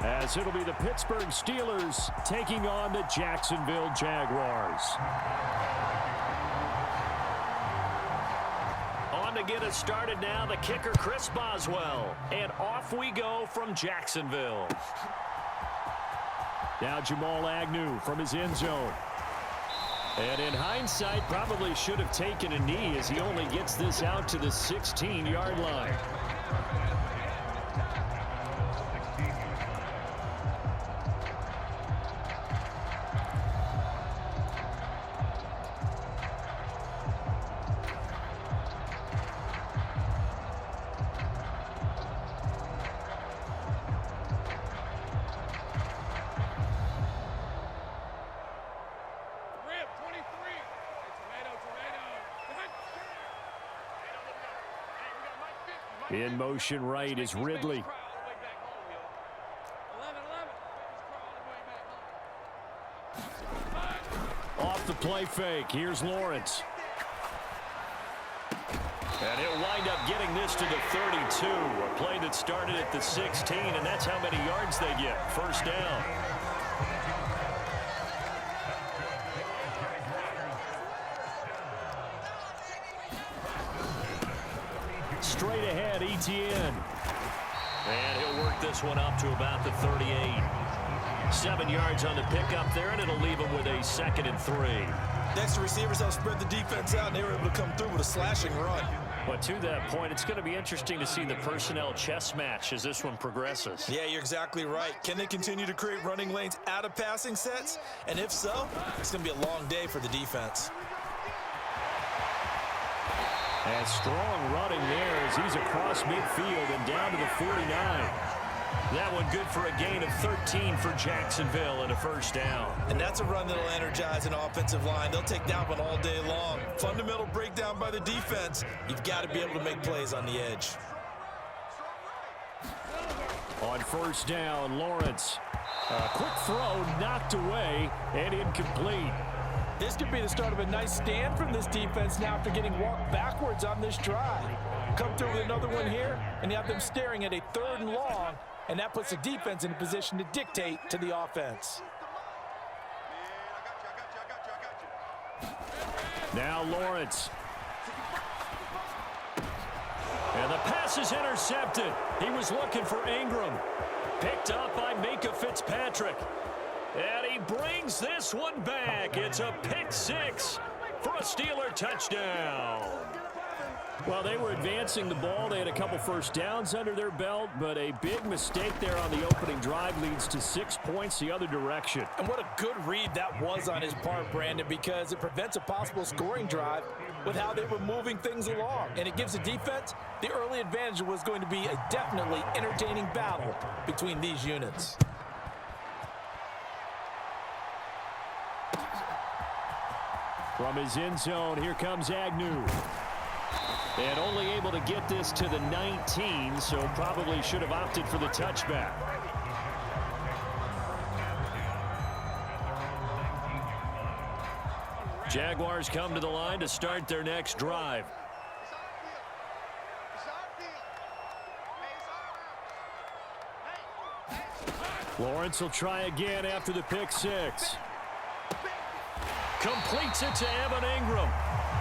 one, as it'll be the Pittsburgh Steelers taking on the Jacksonville Jaguars. On to get us started now, the kicker Chris Boswell. And off we go from Jacksonville. Now Jamal Agnew from his end zone. And in hindsight, probably should have taken a knee as he only gets this out to the 16-yard line. In motion right is Ridley. Off the play fake, here's Lawrence. And he'll wind up getting this to the 32. A play that started at the 16, and that's how many yards they get. First down. Straight ahead, Etienne. And he'll work this one up to about the 38. 7 yards on the pickup there, and it'll leave him with a 2nd and 3. Next, the receivers help spread the defense out, and they were able to come through with a slashing run. But to that point, it's going to be interesting to see the personnel chess match as this one progresses. Yeah, you're exactly right. Can they continue to create running lanes out of passing sets? And if so, it's going to be a long day for the defense. And strong running there as he's across midfield and down to the 49. That one good for a gain of 13 for Jacksonville and a first down. And that's a run that'll energize an offensive line. They'll take that one all day long. Fundamental breakdown by the defense. You've got to be able to make plays on the edge. On first down, Lawrence. A quick throw knocked away and incomplete. This could be the start of a nice stand from this defense now after getting walked backwards on this drive. Come through with another one here, and you have them staring at a 3rd and long, and that puts the defense in a position to dictate to the offense. Now Lawrence. And the pass is intercepted. He was looking for Ingram. Picked up by Micah Fitzpatrick. And he brings this one back. It's a pick 6 for a Steeler touchdown. Well, they were advancing the ball. They had a couple first downs under their belt, but a big mistake there on the opening drive leads to 6 points the other direction. And what a good read that was on his part, Brandon, because it prevents a possible scoring drive with how they were moving things along. And it gives the defense the early advantage. Was going to be a definitely entertaining battle between these units. From his end zone, here comes Agnew. And only able to get this to the 19, so probably should have opted for the touchback. Jaguars come to the line to start their next drive. Lawrence will try again after the pick 6. Completes it to Evan Ingram.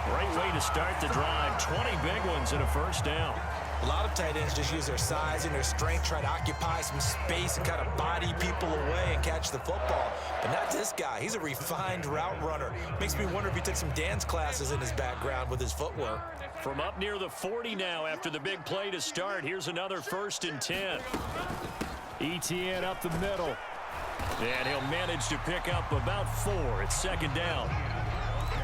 Great way to start the drive. 20 big ones and a first down. A lot of tight ends just use their size and their strength, try to occupy some space and kind of body people away and catch the football. But not this guy. He's a refined route runner. Makes me wonder if he took some dance classes in his background with his footwork. From up near the 40 now after the big play to start. Here's another 1st and 10. Etienne up the middle. And he'll manage to pick up about 4. It's 2nd down.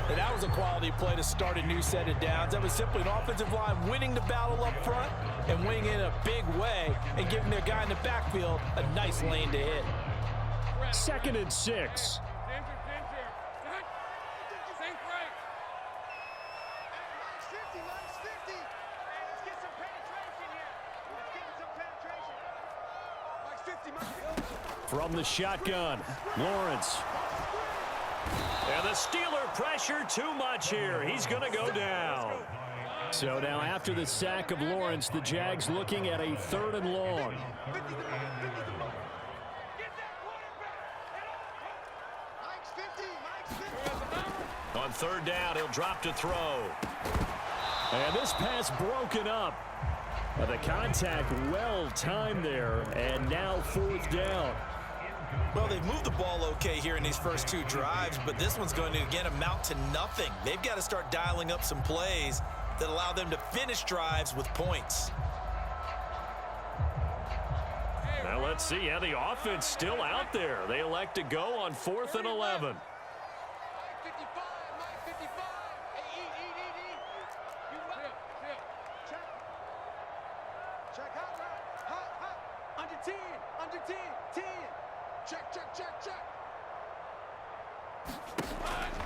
And that was a quality play to start a new set of downs. That was simply an offensive line winning the battle up front and winning in a big way and giving their guy in the backfield a nice lane to hit. 2nd and 6. From the shotgun, Lawrence. And the Steeler pressure too much here. He's going to go down. So now after the sack of Lawrence, the Jags looking at a 3rd and long. On third down, he'll drop to throw. And this pass broken up. The contact well timed there, and now fourth down. Well, they've moved the ball okay here in these first two drives, but this one's going to, again, amount to nothing. They've got to start dialing up some plays that allow them to finish drives with points. Now let's see. Yeah, the offense still out there. They elect to go on 4th and 11.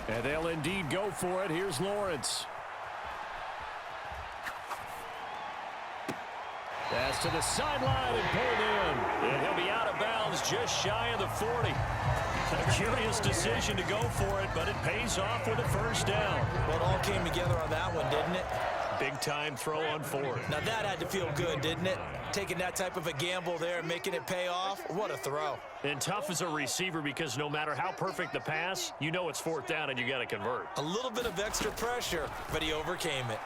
And they'll indeed go for it. Here's Lawrence. Pass to the sideline and pulled in. And he'll be out of bounds just shy of the 40. A curious decision to go for it, but it pays off with a first down. Well, it all came together on that one, didn't it? Big-time throw on 4th. Now that had to feel good, didn't it? Taking that type of a gamble there and making it pay off. What a throw. And tough as a receiver because no matter how perfect the pass, you know it's 4th down and you got to convert. A little bit of extra pressure, but he overcame it.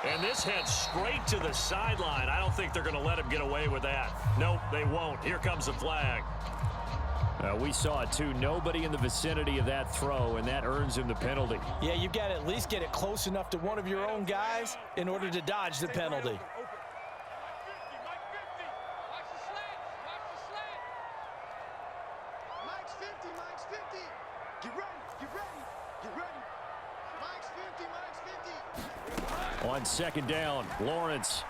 And this heads straight to the sideline. I don't think they're going to let him get away with that. Nope, they won't. Here comes the flag. We saw it, too. Nobody in the vicinity of that throw, and that earns him the penalty. Yeah, you've got to at least get it close enough to one of your own guys in order to dodge the penalty. On second down, Lawrence.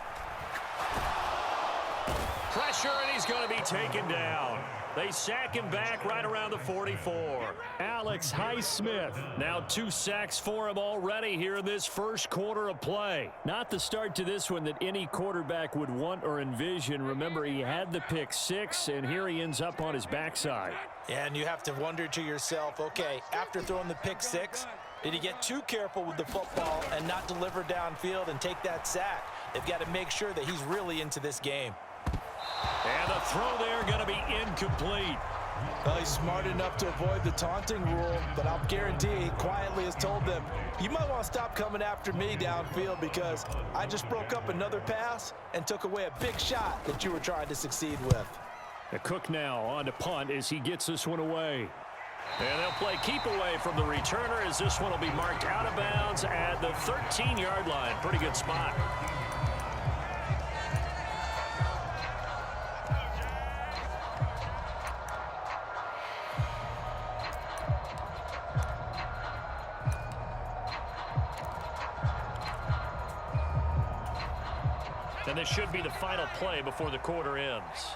Pressure, and he's going to be taken down. They sack him back right around the 44. Alex Highsmith. Now 2 sacks for him already here in this first quarter of play. Not the start to this one that any quarterback would want or envision. Remember, he had the pick 6, and here he ends up on his backside. Yeah, and you have to wonder to yourself, okay, after throwing the pick 6, did he get too careful with the football and not deliver downfield and take that sack? They've got to make sure that he's really into this game. And the throw there going to be incomplete. Well, he's smart enough to avoid the taunting rule, but I'll guarantee he quietly has told them, you might want to stop coming after me downfield because I just broke up another pass and took away a big shot that you were trying to succeed with. The Cook now on to punt as he gets this one away. And they'll play keep away from the returner as this one will be marked out of bounds at the 13-yard line. Pretty good spot. And this should be the final play before the quarter ends.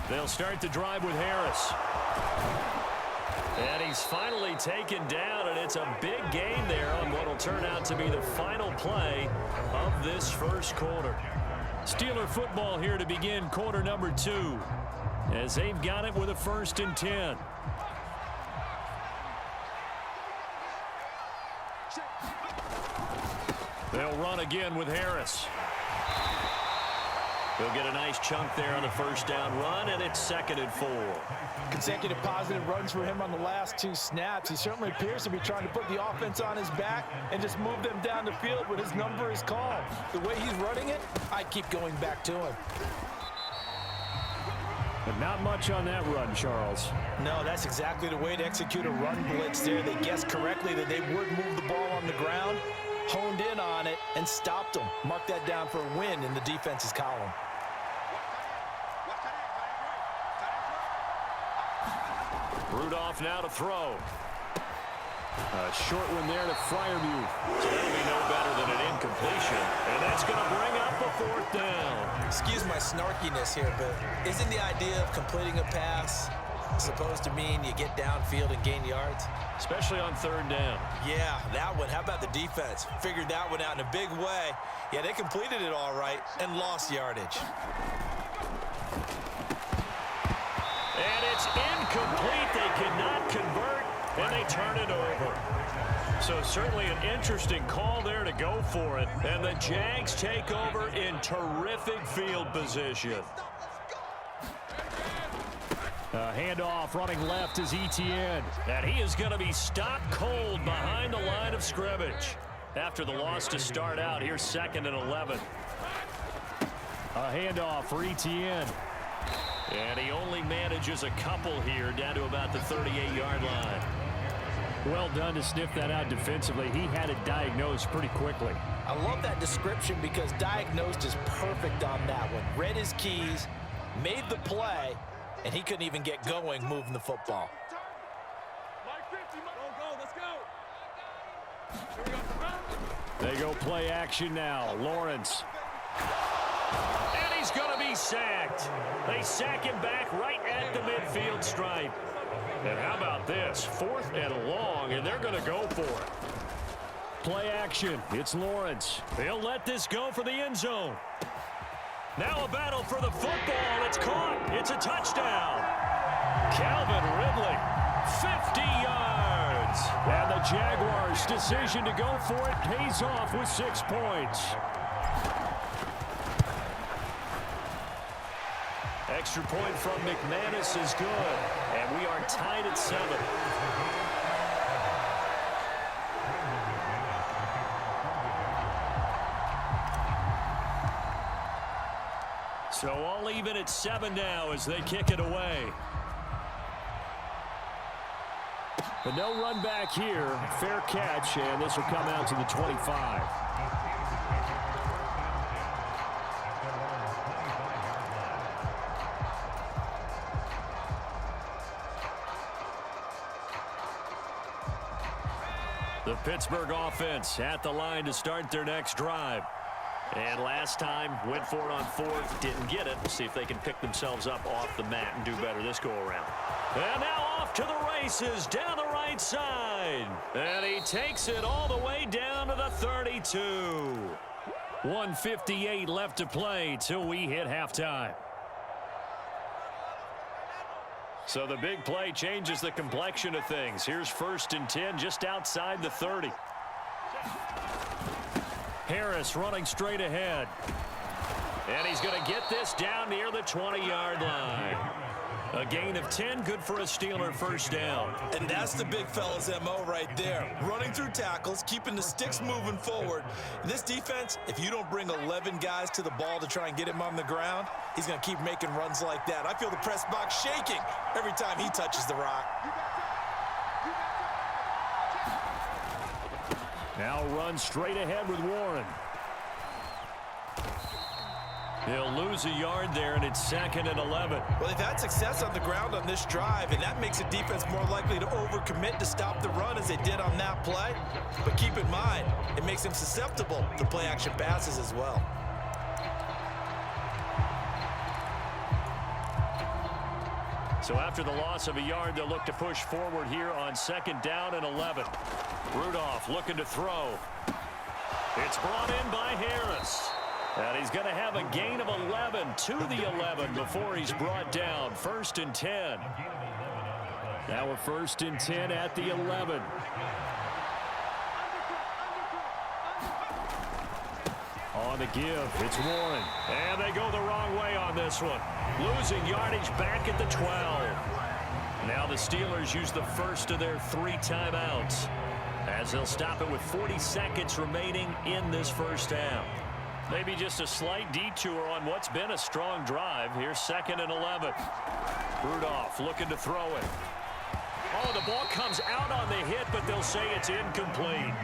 They'll start the drive with Harris. And he's finally taken down, and it's a big gain there on what will turn out to be the final play of this first quarter. Steeler football here to begin quarter number 2, as they've got it with a 1st and 10. They'll run again with Harris. He'll get a nice chunk there on the first down run, and it's 2nd and 4. Consecutive positive runs for him on the last 2 snaps. He certainly appears to be trying to put the offense on his back and just move them down the field when his number is called. The way he's running it, I keep going back to him. But not much on that run, Charles. No, that's exactly the way to execute a run blitz there. They guessed correctly that they would move the ball on the ground, honed in on it, and stopped them. Mark that down for a win in the defense's column. Rudolph now to throw. A short one there to Freiermuth. So that'll be no better than an incompletion. And that's going to bring up a 4th down. Excuse my snarkiness here, but isn't the idea of completing a pass supposed to mean you get downfield and gain yards? Especially on 3rd down. Yeah, that one. How about the defense? Figured that one out in a big way. Yeah, they completed it all right and lost yardage. And it's incomplete. They cannot convert, and they turn it over. So certainly an interesting call there to go for it. And the Jags take over in terrific field position. Handoff running left is Etienne. And he is going to be stopped cold behind the line of scrimmage. After the loss to start out, here's 2nd and 11. A handoff for Etienne. And he only manages a couple here down to about the 38-yard line. Well done to sniff that out defensively. He had it diagnosed pretty quickly. I love that description because diagnosed is perfect on that one. Read his keys, made the play, and he couldn't even get going moving the football. They go play action now. Lawrence. And he's going to be sacked. They sack him back right at the midfield stripe. And how about this? 4th and long, and they're going to go for it. Play action. It's Lawrence. They'll let this go for the end zone. Now a battle for the football. It's caught. It's a touchdown. Calvin Ridley, 50 yards. And the Jaguars' decision to go for it pays off with 6 points. Extra point from McManus is good. And we are tied at 7. So all even at 7 now as they kick it away. But no run back here. Fair catch, and this will come out to the 25. The Pittsburgh offense at the line to start their next drive. And last time, went for it on 4th, didn't get it. See if they can pick themselves up off the mat and do better this go-around. And now off to the races down the right side. And he takes it all the way down to the 32. 1:58 left to play till we hit halftime. So the big play changes the complexion of things. Here's 1st and 10 just outside the 30. Harris running straight ahead. And he's going to get this down near the 20-yard line. A gain of 10, good for a Steeler first down. And that's the big fella's MO right there. Running through tackles, keeping the sticks moving forward. And this defense, if you don't bring 11 guys to the ball to try and get him on the ground, he's going to keep making runs like that. I feel the press box shaking every time he touches the rock. Now run straight ahead with Warren. He'll lose a yard there, and it's 2nd and 11. Well, they've had success on the ground on this drive, and that makes a defense more likely to overcommit to stop the run as they did on that play. But keep in mind, it makes them susceptible to play-action passes as well. So after the loss of a yard, they'll look to push forward here on 2nd down and 11. Rudolph looking to throw. It's brought in by Harris. And he's going to have a gain of 11 to the 11 before he's brought down. 1st and 10. Now a 1st and 10 at the 11. On the give, it's Warren. And they go the wrong way on this one. Losing yardage back at the 12. Now the Steelers use the first of their 3 timeouts, as they'll stop it with 40 seconds remaining in this first half. Maybe just a slight detour on what's been a strong drive. Here's 2nd and 11. Rudolph looking to throw it. Oh, the ball comes out on the hit, but they'll say it's incomplete.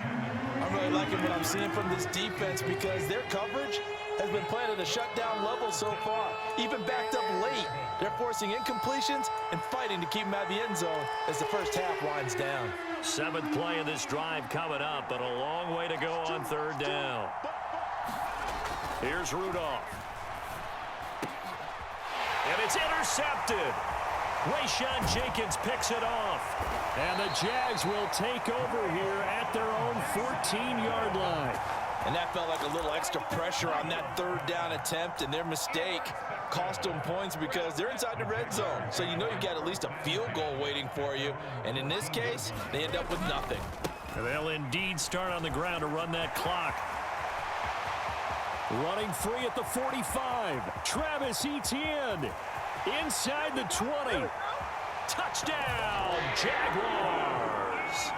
I'm really liking what I'm seeing from this defense because their coverage has been playing at a shutdown level so far. Even backed up late, they're forcing incompletions and fighting to keep them out of the end zone as the first half winds down. 7th play of this drive coming up, but a long way to go on 3rd down. Here's Rudolph. And it's intercepted. Rayshawn Jenkins picks it off. And the Jags will take over here at their own 14-yard line. And that felt like a little extra pressure on that 3rd down attempt, and their mistake cost them points because they're inside the red zone. So you know you've got at least a field goal waiting for you. And in this case, they end up with nothing. And they'll indeed start on the ground to run that clock. Running free at the 45. Travis Etienne inside the 20. Touchdown, Jaguars.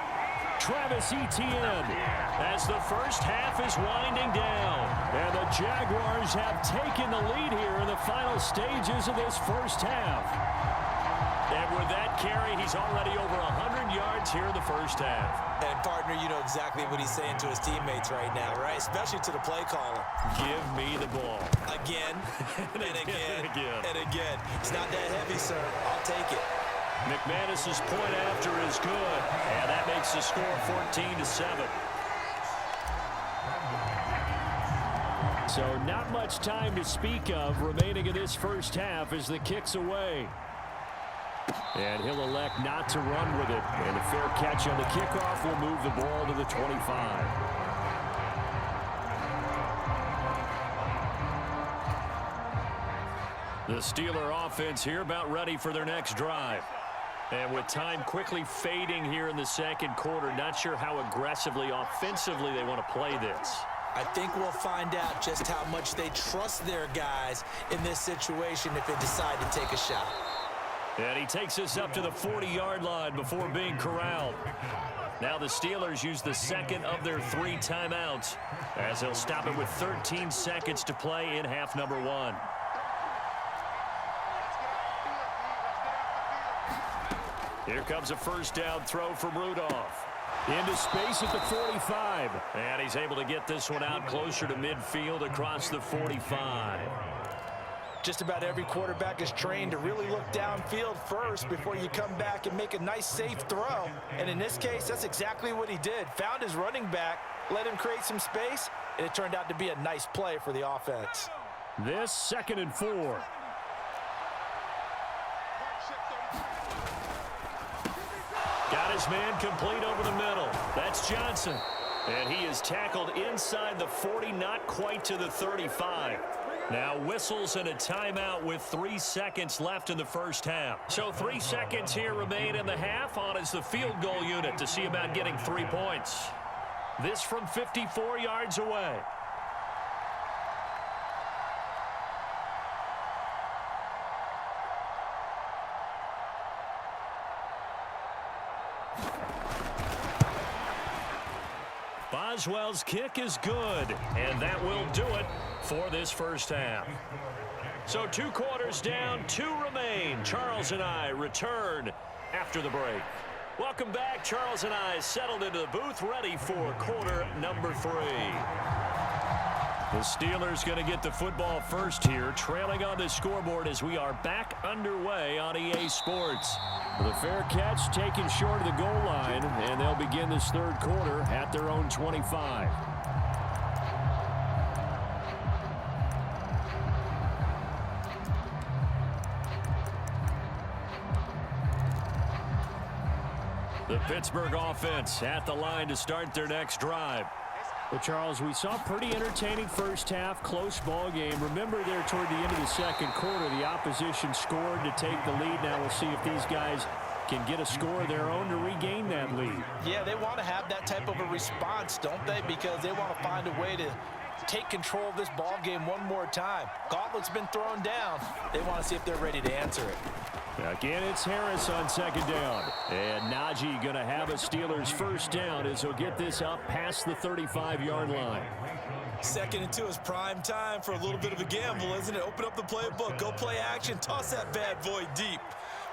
Travis Etienne As the first half is winding down. and the Jaguars have taken the lead here in the final stages of this first half. And with that carry, he's already over 100 yards here in the first half. And, partner, you know exactly what he's saying to his teammates right now, right? Especially to the play caller. Give me the ball. Again, and again, and again. and again. It's not that heavy, sir. I'll take it. McManus's point after is good. And that makes the score 14-7. So not much time to speak of remaining in this first half as the kick's away. And he'll elect not to run with it. And a fair catch on the kickoff will move the ball to the 25. The Steeler offense here about ready for their next drive. And with time quickly fading here in the second quarter, not sure how aggressively, offensively they want to play this. I think we'll find out just how much they trust their guys in this situation if they decide to take a shot. And he takes us up to the 40-yard line before being corralled. Now the Steelers use the second of their 3 timeouts as they'll stop it with 13 seconds to play in half number 1. Here comes a first down throw from Rudolph. Into space at the 45. And he's able to get this one out closer to midfield across the 45. Just about every quarterback is trained to really look downfield first before you come back and make a nice, safe throw. And in this case, that's exactly what he did. Found his running back, let him create some space, and it turned out to be a nice play for the offense. This 2nd and 4. Got his man complete over the middle. That's Johnson. And he is tackled inside the 40, not quite to the 35. Now whistles and a timeout with 3 seconds left in the first half. So 3 seconds here remain in the half. On is the field goal unit to see about getting 3 points. This from 54 yards away. Boswell's kick is good, and that will do it for this first half. So 2 quarters down, 2 remain. Charles and I return after the break. Welcome back. Charles and I settled into the booth, ready for quarter number 3. The Steelers going to get the football first here, trailing on the scoreboard as we are back underway on EA Sports. The fair catch taken short of the goal line, and they'll begin this 3rd quarter at their own 25. The Pittsburgh offense at the line to start their next drive. Well, Charles, we saw a pretty entertaining first half, close ball game. Remember there toward the end of the second quarter, the opposition scored to take the lead. Now we'll see if these guys can get a score of their own to regain that lead. Yeah, they want to have that type of a response, don't they? Because they want to find a way to take control of this ball game one more time. Gauntlet's been thrown down. They want to see if they're ready to answer it. Again, it's Harris on 2nd down. And Najee going to have a Steelers first down as he'll get this up past the 35-yard line. 2nd and 2 is prime time for a little bit of a gamble, isn't it? Open up the playbook, go play action, toss that bad boy deep.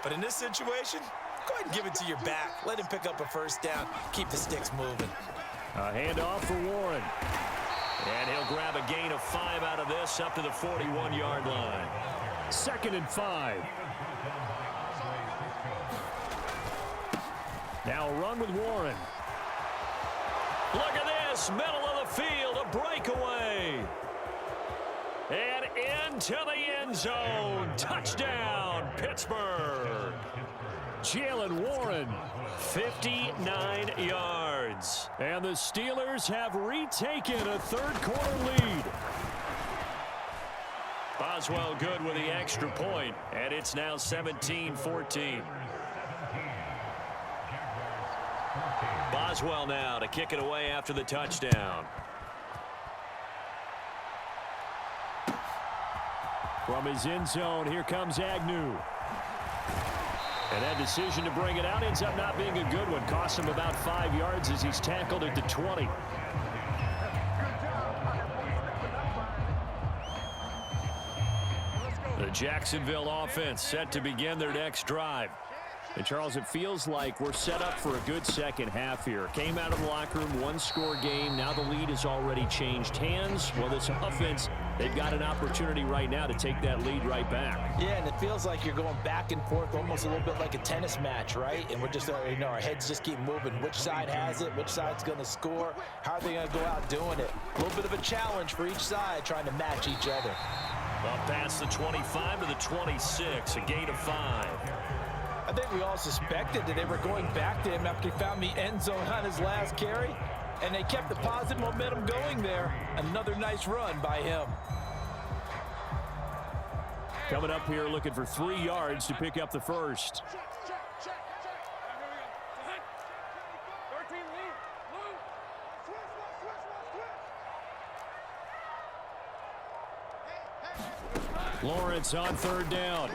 But in this situation, go ahead and give it to your back. Let him pick up a first down. Keep the sticks moving. A handoff for Warren. And he'll grab a gain of 5 out of this up to the 41-yard line. 2nd and 5. Now a run with Warren. Look at this, middle of the field, a breakaway. And into the end zone. Touchdown, Pittsburgh. Jalen Warren. 59 yards. And the Steelers have retaken a 3rd quarter lead. Boswell good with the extra point, and it's now 17-14. Boswell now to kick it away after the touchdown. From his end zone, here comes Agnew. And that decision to bring it out ends up not being a good one. Costs him about 5 yards as he's tackled at the 20. The Jacksonville offense set to begin their next drive. And, Charles, it feels like we're set up for a good second half here. Came out of the locker room, one-score game. Now the lead has already changed hands. Well, this offense, they've got an opportunity right now to take that lead right back. Yeah, and it feels like you're going back and forth almost a little bit like a tennis match, right? And we're just, our heads just keep moving. Which side has it? Which side's going to score? How are they going to go out doing it? A little bit of a challenge for each side trying to match each other. Up past the 25 to the 26, a gain of 5. I think we all suspected that they were going back to him after he found the end zone on his last carry, and they kept the positive momentum going there. Another nice run by him. Coming up here looking for 3 yards to pick up the first. Lawrence on third down.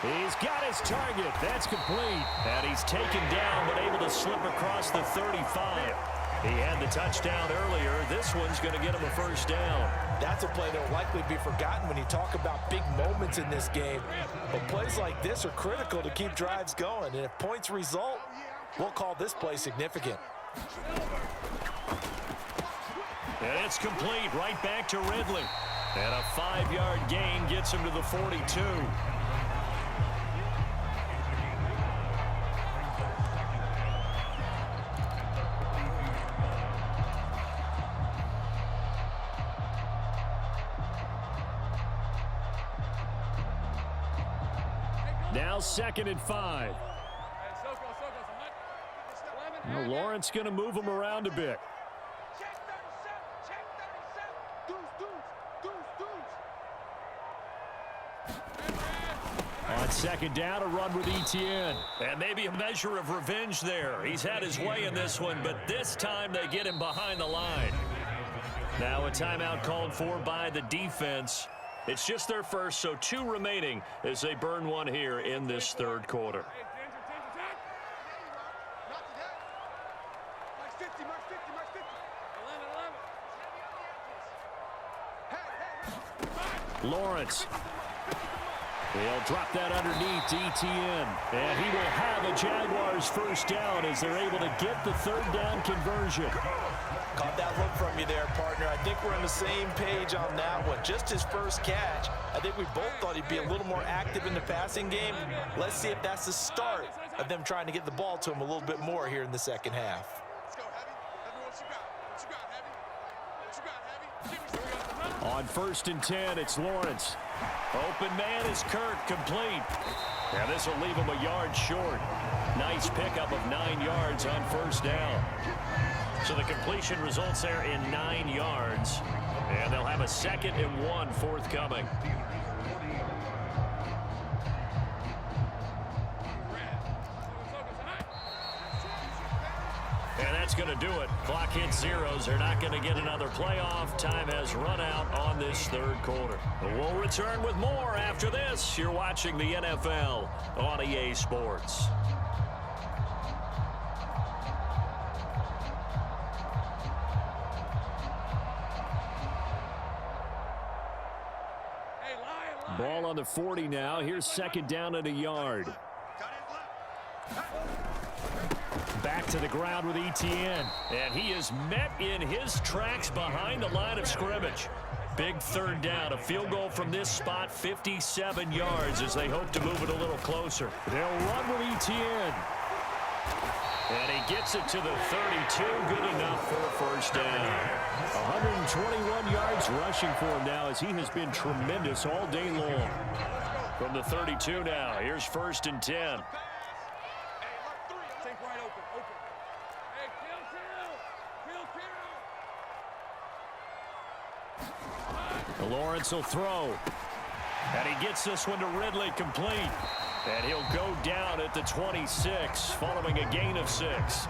He's got his target. That's complete. And he's taken down but able to slip across the 35. He had the touchdown earlier. This one's going to get him a first down. That's a play that will likely be forgotten when you talk about big moments in this game. But plays like this are critical to keep drives going. And if points result, we'll call this play significant. And it's complete right back to Ridley. And a 5-yard gain gets him to the 42. Now 2nd and 5. Now Lawrence going to move him around a bit. On 2nd down, a run with Etienne. And maybe a measure of revenge there. He's had his way in this one, but this time they get him behind the line. Now a timeout called for by the defense. It's just their first, so 2 remaining as they burn one here in this third quarter. Lawrence. He'll drop that underneath to Etienne. And he will have a Jaguars first down as they're able to get the third down conversion. Caught that look from you there, partner. I think we're on the same page on that one. Just his first catch. I think we both thought he'd be a little more active in the passing game. Let's see if that's the start of them trying to get the ball to him a little bit more here in the second half. On 1st and 10, it's Lawrence. Open man is Kirk, complete. Now this will leave him a yard short. Nice pickup of 9 yards on first down. So the completion results there in 9 yards. And they'll have a 2nd and 1 forthcoming. And that's going to do it. Clock hits zeros. They're not going to get another playoff. Time has run out on this third quarter. We'll return with more after this. You're watching the NFL on EA Sports. Ball on the 40 now. Here's 2nd down and a yard. Back to the ground with Etienne. And he is met in his tracks behind the line of scrimmage. Big third down. A field goal from this spot, 57 yards as they hope to move it a little closer. They'll run with Etienne. And he gets it to the 32. Good enough for a first down. 121 yards rushing for him now as he has been tremendous all day long. From the 32 now, here's 1st and 10. Lawrence will throw. And he gets this one to Ridley, complete. And he'll go down at the 26 following a gain of 6.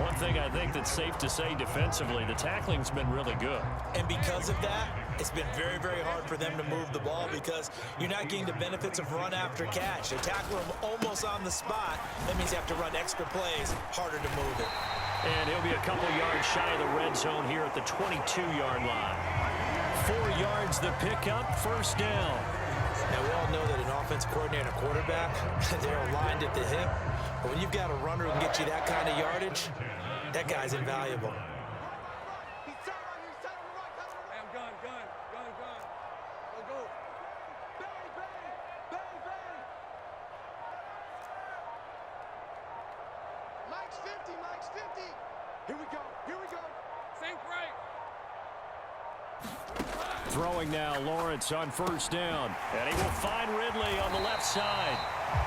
One thing I think that's safe to say defensively, the tackling's been really good. And because of that, it's been very, very hard for them to move the ball because you're not getting the benefits of run after catch. They tackle them almost on the spot. That means you have to run extra plays, harder to move it. And he'll be a couple yards shy of the red zone here at the 22-yard line. 4 yards the pickup, first down. Now, we all know that an offensive coordinator and a quarterback, they're aligned at the hip. But when you've got a runner who can get you that kind of yardage, that guy's invaluable. Mike's 50, Mike's 50. Here we go, here we go. Think right. Throwing now, Lawrence on first down. And he will find Ridley on the left side.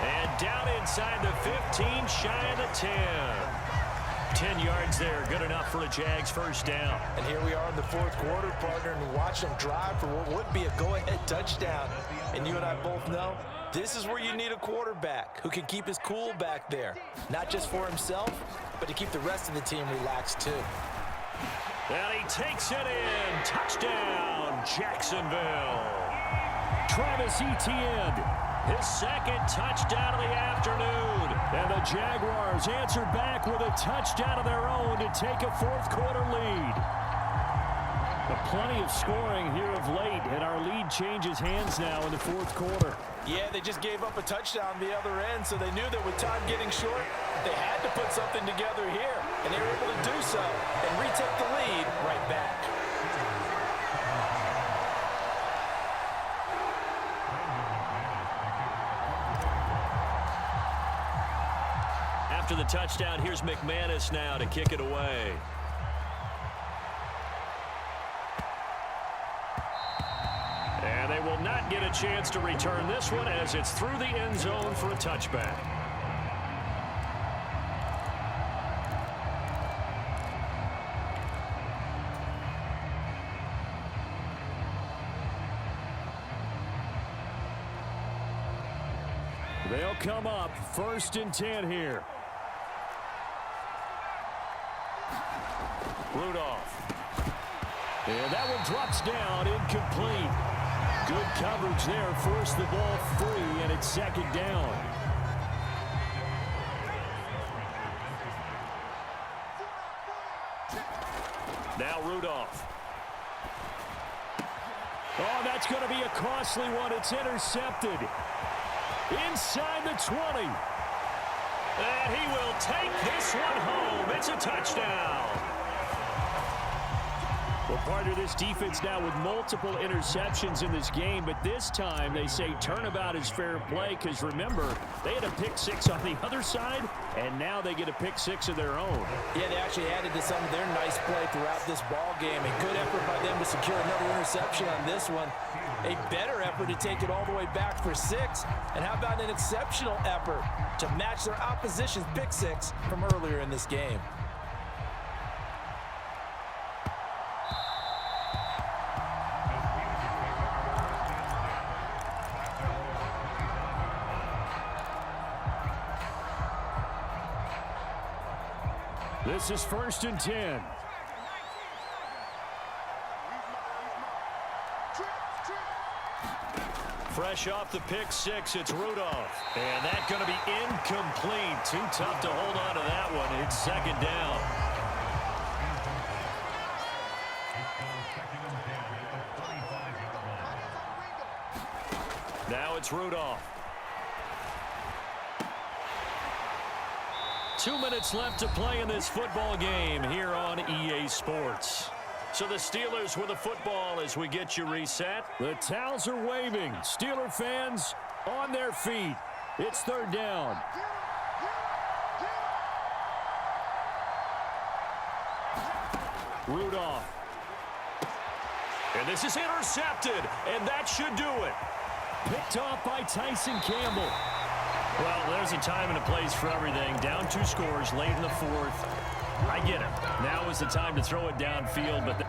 And down inside the 15, shy of the 10. 10 yards there, good enough for a Jags first down. And here we are in the fourth quarter, partner, and watch them drive for what would be a go-ahead touchdown. And you and I both know this is where you need a quarterback who can keep his cool back there. Not just for himself, but to keep the rest of the team relaxed too. And he takes it in. Touchdown, Jacksonville. Travis Etienne, his second touchdown of the afternoon. And the Jaguars answer back with a touchdown of their own to take a fourth quarter lead. But plenty of scoring here of late, and our lead changes hands now in the fourth quarter. Yeah, they just gave up a touchdown the other end, so they knew that with time getting short, they had to put something together here, and they were able to do so and retake the lead right back. After the touchdown, here's McManus now to kick it away. And they will not get a chance to return this one as it's through the end zone for a touchback. They'll come up first and 10 here. Rudolph. And that one drops down, incomplete. Good coverage there, forced the ball free, and it's second down. Now Rudolph. Oh, that's going to be a costly one. It's intercepted. Inside the 20. And he will take this one home. It's a touchdown. Well, part of this defense now with multiple interceptions in this game, but this time they say turnabout is fair play because, remember, they had a pick six on the other side, and now they get a pick six of their own. Yeah, they actually added to some of their nice play throughout this ball game. A good effort by them to secure another interception on this one. A better effort to take it all the way back for 6. And how about an exceptional effort to match their opposition's pick six from earlier in this game? This is first and 10. Fresh off the pick six, it's Rudolph. And that's going to be incomplete. Too tough to hold on to that one. It's second down. Now it's Rudolph. 2 minutes left to play in this football game here on EA Sports. So the Steelers with the football as we get you reset. The towels are waving. Steeler fans on their feet. It's third down. Rudolph. And this is intercepted, and that should do it. Picked off by Tyson Campbell. Well, there's a time and a place for everything. Down 2 scores late in the fourth. I get it. Now is the time to throw it downfield, but